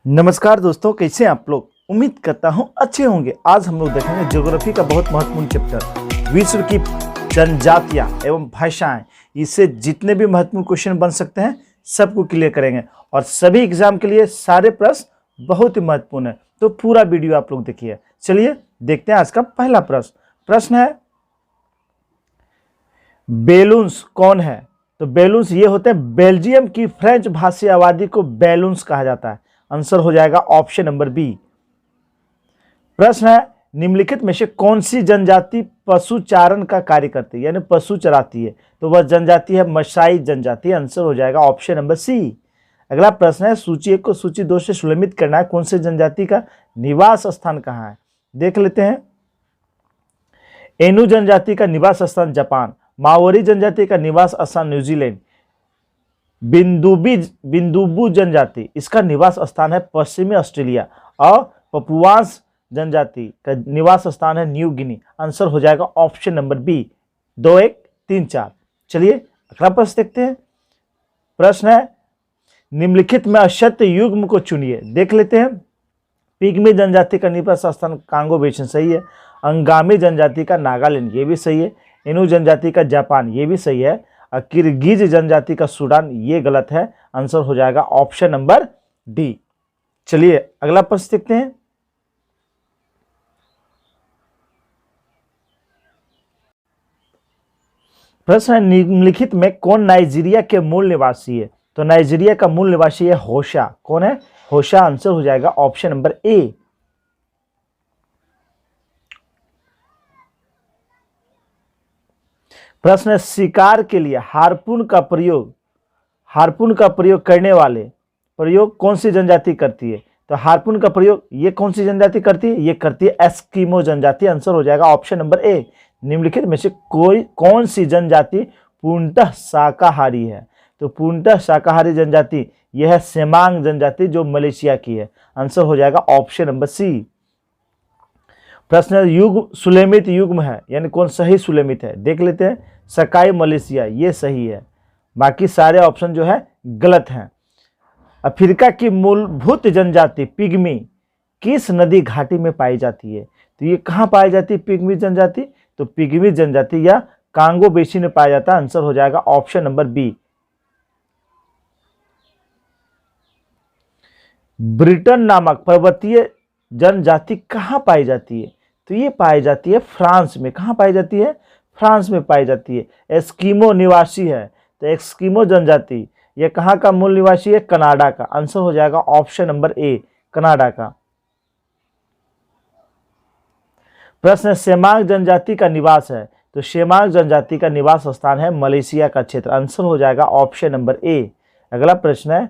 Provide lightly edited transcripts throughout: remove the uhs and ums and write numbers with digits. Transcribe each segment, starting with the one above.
नमस्कार दोस्तों, कैसे हैं आप लोग। उम्मीद करता हूं अच्छे होंगे। आज हम लोग देखेंगे ज्योग्राफी का बहुत महत्वपूर्ण चैप्टर विश्व की जनजातियां एवं भाषाएं। इससे जितने भी महत्वपूर्ण क्वेश्चन बन सकते हैं सबको क्लियर करेंगे और सभी एग्जाम के लिए सारे प्रश्न बहुत ही महत्वपूर्ण है, तो पूरा वीडियो आप लोग देखिए। चलिए देखते हैं आज का पहला प्रश्न है बेलून्स कौन है। तो बेलून्स ये होते हैं बेल्जियम की फ्रेंच भाषी आबादी को बेलून्स कहा जाता है। आंसर हो जाएगा ऑप्शन नंबर बी। प्रश्न है निम्नलिखित में से कौन सी जनजाति पशुचारण का कार्य करती है, यानी पशु चराती है। तो वह जनजाति है मसाई जनजाति। आंसर हो जाएगा ऑप्शन नंबर सी। अगला प्रश्न है सूची 1 को सूची 2 से सुलमित करना है। कौन से जनजाति का निवास स्थान कहाँ है, देख लेते हैं। एनु जनजाति का निवास स्थान जापान, माओरी जनजाति का निवास स्थान न्यूजीलैंड, बिंदुबू जनजाति इसका निवास स्थान है पश्चिमी ऑस्ट्रेलिया और पपुआस जनजाति का निवास स्थान है न्यू गिनी। आंसर हो जाएगा ऑप्शन नंबर बी 2, 1, 3, 4। चलिए अगला प्रश्न देखते हैं। प्रश्न है निम्नलिखित में अशक्त युग्म को चुनिए, देख लेते हैं। पिग्मी जनजाति का निवास स्थान कांगो बेसिन सही है। अंगामी जनजाति का नागालैंड ये भी सही है। इनु जनजाति का जापान ये भी सही है। किर्गिज जनजाति का सूडान ये गलत है। आंसर हो जाएगा ऑप्शन नंबर डी। चलिए अगला प्रश्न देखते हैं। प्रश्न है निम्नलिखित में कौन नाइजीरिया के मूल निवासी है। तो नाइजीरिया का मूल निवासी है होशा। कौन है? होशा। आंसर हो जाएगा ऑप्शन नंबर ए। प्रश्न है शिकार के लिए हार्पून का प्रयोग करने वाले प्रयोग कौन सी जनजाति करती है। तो हार्पून का प्रयोग ये कौन सी जनजाति करती है? ये करती है एस्किमो जनजाति। आंसर हो जाएगा ऑप्शन नंबर ए। निम्नलिखित में से कौन सी जनजाति पूर्णतः शाकाहारी है। तो पूर्णतः शाकाहारी जनजाति यह है सेमांग जनजाति जो मलेशिया की है। आंसर हो जाएगा ऑप्शन नंबर सी। प्रश्न युग्म सुलेमित युग्म है, यानी कौन सही सुलेमित है, देख लेते हैं। सकाई मलेशिया ये सही है, बाकी सारे ऑप्शन जो है गलत हैं। अफ्रीका की मूलभूत जनजाति पिग्मी किस नदी घाटी में पाई जाती है। तो ये कहाँ पाई जाती है पिग्मी जनजाति? तो पिग्मी जनजाति या कांगो बेसिन में पाया जाता है। आंसर हो जाएगा ऑप्शन नंबर बी। ब्रिटेन नामक पर्वतीय जनजाति कहाँ पाई जाती है। तो ये पाई जाती है फ्रांस में। कहाँ पाई जाती है? फ्रांस में पाई जाती है। एस्किमो निवासी है। तो एस्किमो जनजाति ये कहाँ का मूल निवासी है? कनाडा का। आंसर हो जाएगा ऑप्शन नंबर ए, कनाडा का। प्रश्न सेमांग जनजाति का निवास है। तो सेमांग जनजाति का निवास स्थान है मलेशिया का क्षेत्र। आंसर हो जाएगा ऑप्शन नंबर ए। अगला प्रश्न है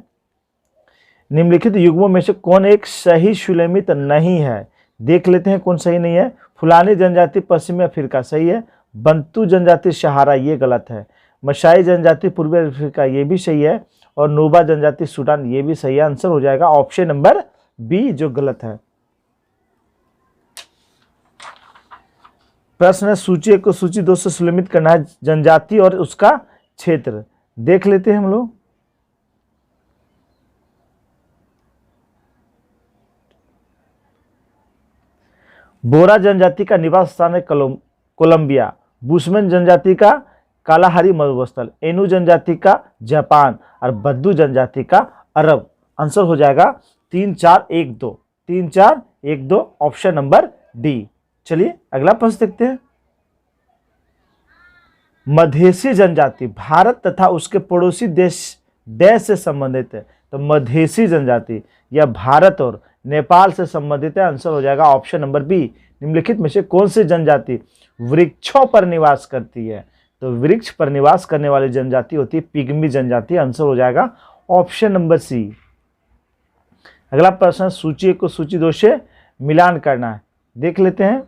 निम्नलिखित युग्मों में से कौन एक सही सुलेमित नहीं है, देख लेते हैं कौन सही नहीं है। फुलानी जनजाति पश्चिमी अफ्रीका सही है। बंतू जनजाति सहारा ये गलत है। मसाई जनजाति पूर्वी अफ्रीका ये भी सही है। और नूबा जनजाति सूडान ये भी सही है। आंसर हो जाएगा ऑप्शन नंबर बी जो गलत है। प्रश्न है सूची 1 को सूची 2 से सुलमित करना है। जनजाति और उसका क्षेत्र देख लेते हैं हम लोग। बोरा जनजाति का निवास स्थान है कोलंबिया। बुशमैन जनजाति का कालाहारी मरुस्थल। एनु जनजाति का जापान और बद्दू जनजाति का अरब। आंसर हो जाएगा 3, 4, 1, 2। 3, 4, 1, 2 ऑप्शन नंबर डी। चलिए अगला प्रश्न देखते हैं। मधेसी जनजाति भारत तथा उसके पड़ोसी देश से संबंधित है। तो मधेसी जनजाति यह भारत और नेपाल से संबंधित है। आंसर हो जाएगा ऑप्शन नंबर बी। निम्नलिखित में से कौन सी जनजाति वृक्षों पर निवास करती है। तो वृक्ष पर निवास करने वाली जनजाति होती है पिग्मी जनजाति। आंसर हो जाएगा ऑप्शन नंबर सी। अगला प्रश्न सूची 1 को सूची 2 से मिलान करना है, देख लेते हैं।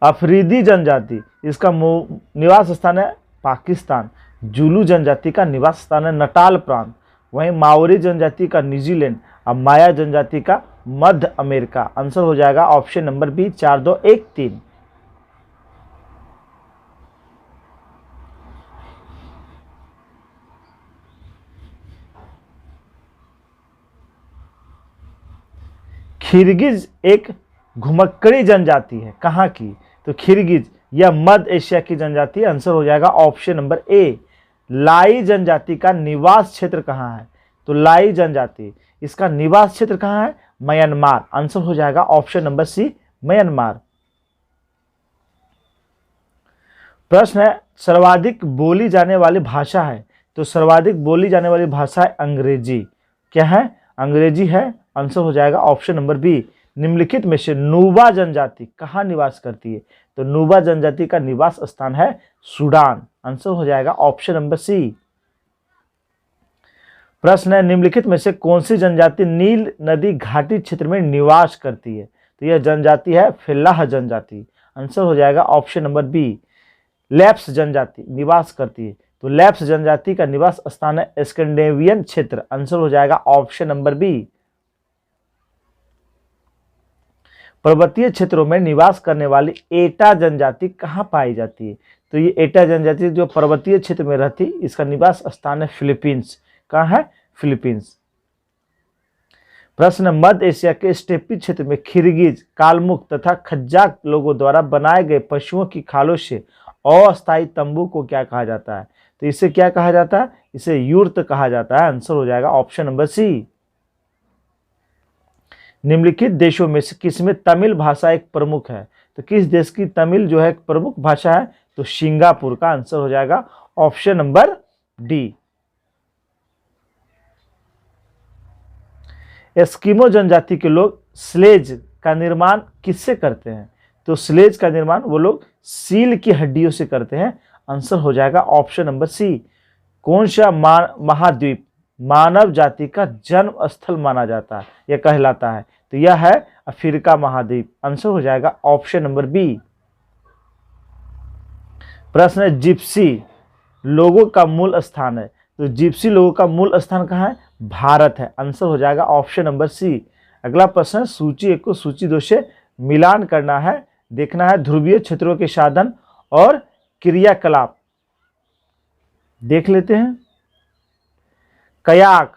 अफरीदी जनजाति इसका निवास स्थान है पाकिस्तान। जुलू जनजाति का निवास स्थान है नटाल प्रांत। वहीं माओरी जनजाति का न्यूजीलैंड और माया जनजाति का मध्य अमेरिका। आंसर हो जाएगा ऑप्शन नंबर बी 4, 2, 1, 3। खिरगिज एक घुमक्कड़ी जनजाति है, कहाँ की? तो खिरगिज यह मध्य एशिया की जनजाति है। आंसर हो जाएगा ऑप्शन नंबर ए। लाई जनजाति का निवास क्षेत्र कहाँ है? तो लाई जनजाति, इसका निवास क्षेत्र कहाँ है? म्यांमार। आंसर हो जाएगा ऑप्शन नंबर सी, म्यांमार। प्रश्न है सर्वाधिक बोली जाने वाली भाषा है, तो सर्वाधिक बोली जाने वाली भाषा है अंग्रेजी। क्या है? अंग्रेजी है। आंसर हो जाएगा ऑप्शन नंबर बी। निम्नलिखित में से नुबा जनजाति कहाँ निवास करती है? तो नुबा जनजाति का निवास स्थान है सूडान। आंसर हो जाएगा ऑप्शन नंबर सी। प्रश्न है निम्नलिखित में से कौन सी जनजाति नील नदी घाटी क्षेत्र में निवास करती है? तो यह जनजाति है फेल्लाह जनजाति। आंसर हो जाएगा ऑप्शन नंबर बी। लैप्स जनजाति निवास करती है, तो लैप्स जनजाति का निवास स्थान है स्कैंडिनेवियन क्षेत्र। आंसर हो जाएगा ऑप्शन नंबर बी। पर्वतीय क्षेत्रों में निवास करने वाली एटा जनजाति कहाँ पाई जाती है? तो ये एटा जनजाति जो पर्वतीय क्षेत्र में रहती, इसका निवास स्थान है फिलीपींस। कहाँ है? फिलीपींस। प्रश्न, मध्य एशिया के स्टेपी क्षेत्र में खिरगिज, कालमुख तथा खज्जाक लोगों द्वारा बनाए गए पशुओं की खालों से अस्थायी तंबू को क्या कहा जाता है? तो इसे क्या कहा जाता है? इसे यूर्त कहा जाता है। आंसर हो जाएगा ऑप्शन नंबर सी। निम्नलिखित देशों में से किसमें तमिल भाषा एक प्रमुख है? तो किस देश की तमिल जो है एक प्रमुख भाषा है? तो सिंगापुर का। आंसर हो जाएगा ऑप्शन नंबर डी। एस्किमो जनजाति के लोग स्लेज का निर्माण किससे करते हैं? तो स्लेज का निर्माण वो लोग सील की हड्डियों से करते हैं। आंसर हो जाएगा ऑप्शन नंबर सी। कौन सा महाद्वीप मानव जाति का जन्म स्थल माना जाता है या कहलाता है? तो यह है अफ्रीका महाद्वीप। आंसर हो जाएगा ऑप्शन नंबर बी। प्रश्न है जिप्सी लोगों का मूल स्थान है, तो जिप्सी लोगों का मूल स्थान कहाँ है? भारत है। आंसर हो जाएगा ऑप्शन नंबर सी। अगला प्रश्न है सूची 1 को सूची 2 से मिलान करना है, देखना है ध्रुवीय क्षेत्रों के साधन और क्रियाकलाप। देख लेते हैं। कयाक,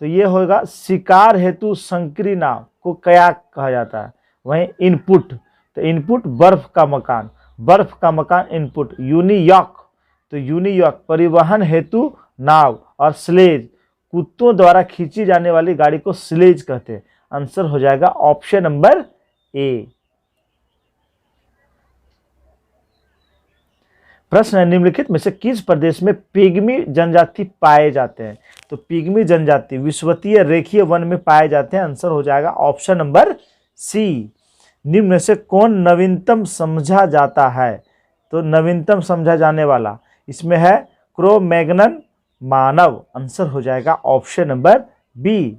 तो ये होगा शिकार हेतु संकरी नाव को कयाक कहा जाता है। वहीं इनपुट, तो इनपुट बर्फ का मकान, बर्फ का मकान इनपुट। यूनियॉक, तो यूनियॉक परिवहन हेतु नाव। और स्लेज कुत्तों द्वारा खींची जाने वाली गाड़ी को स्लेज कहते हैं। आंसर हो जाएगा ऑप्शन नंबर ए। प्रश्न है निम्नलिखित में से किस प्रदेश में पिग्मी जनजाति पाए जाते हैं? तो पिग्मी जनजाति विषुवतीय रेखीय वन में पाए जाते हैं। आंसर हो जाएगा ऑप्शन नंबर सी। निम्न में से कौन नवीनतम समझा जाता है? तो नवीनतम समझा जाने वाला इसमें है क्रो-मैग्नन मानव। आंसर हो जाएगा ऑप्शन नंबर बी।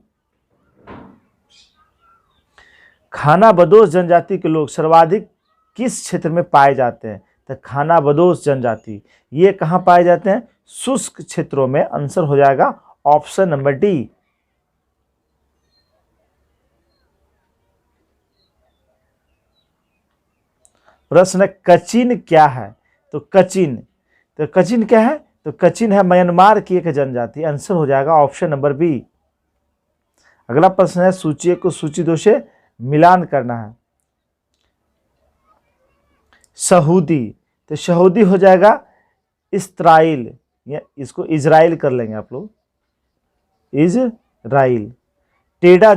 खानाबदोश जनजाति के लोग सर्वाधिक किस क्षेत्र में पाए जाते हैं? तो खानाबदोश जनजाति ये कहाँ पाए जाते हैं? शुष्क क्षेत्रों में। आंसर हो जाएगा ऑप्शन नंबर डी। प्रश्न कचिन क्या है? तो कचिन क्या है? तो कचिन है म्यांमार की एक जनजाति। आंसर हो जाएगा ऑप्शन नंबर बी। अगला प्रश्न है सूची 1 को सूची 2 से मिलान करना है। सऊदी, तो सऊदी हो जाएगा इस्राइल, या इसको इजराइल कर लेंगे आप लोग, इजराइल। टेडा,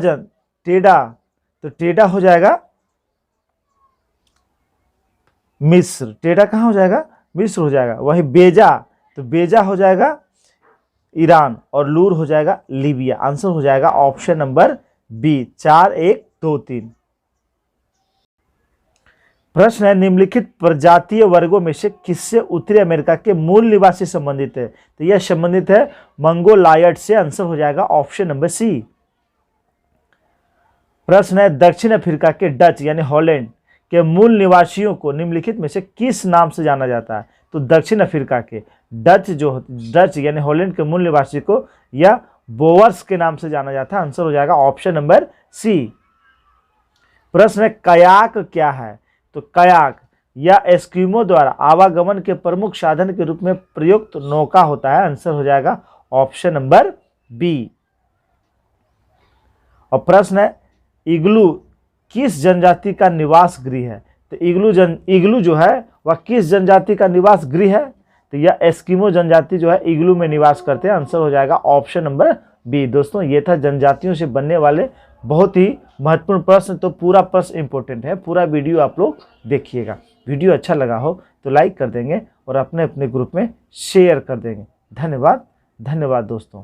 तो टेडा हो जाएगा मिस्र। टेडा कहाँ हो जाएगा? मिस्र हो जाएगा। वही बेजा, तो बेजा हो जाएगा ईरान। और लूर हो जाएगा लीबिया। आंसर हो जाएगा ऑप्शन नंबर बी। 4, 1, 2, 3। प्रश्न है निम्नलिखित प्रजातीय वर्गों में से किससे उत्तरी अमेरिका के मूल निवासी संबंधित है? तो यह संबंधित है मंगोलायड से। आंसर हो जाएगा ऑप्शन नंबर सी। प्रश्न है दक्षिण अफ्रीका के डच यानी हॉलैंड के मूल निवासियों को निम्नलिखित में से किस नाम से जाना जाता है? तो दक्षिण अफ्रीका के डच यानी हॉलैंड के मूल निवासी को या बोवर्स के नाम से जाना जाता है। आंसर हो जाएगा ऑप्शन नंबर सी। प्रश्न है कयाक क्या है? तो कयाक या एस्किमो द्वारा आवागमन के प्रमुख साधन के रूप में प्रयुक्त नौका होता है। आंसर हो जाएगा ऑप्शन नंबर बी। और प्रश्न है इग्लू किस जनजाति का निवास गृह है? तो इग्लू जो है वह किस जनजाति का निवास गृह है? तो यह एस्किमो जनजाति जो है इग्लू में निवास करते हैं। आंसर हो जाएगा ऑप्शन नंबर बी। दोस्तों ये था जनजातियों से बनने वाले बहुत ही महत्वपूर्ण प्रश्न। तो पूरा प्रश्न इंपॉर्टेंट है, पूरा वीडियो आप लोग देखिएगा। वीडियो अच्छा लगा हो तो लाइक कर देंगे और अपने अपने ग्रुप में शेयर कर देंगे। धन्यवाद दोस्तों।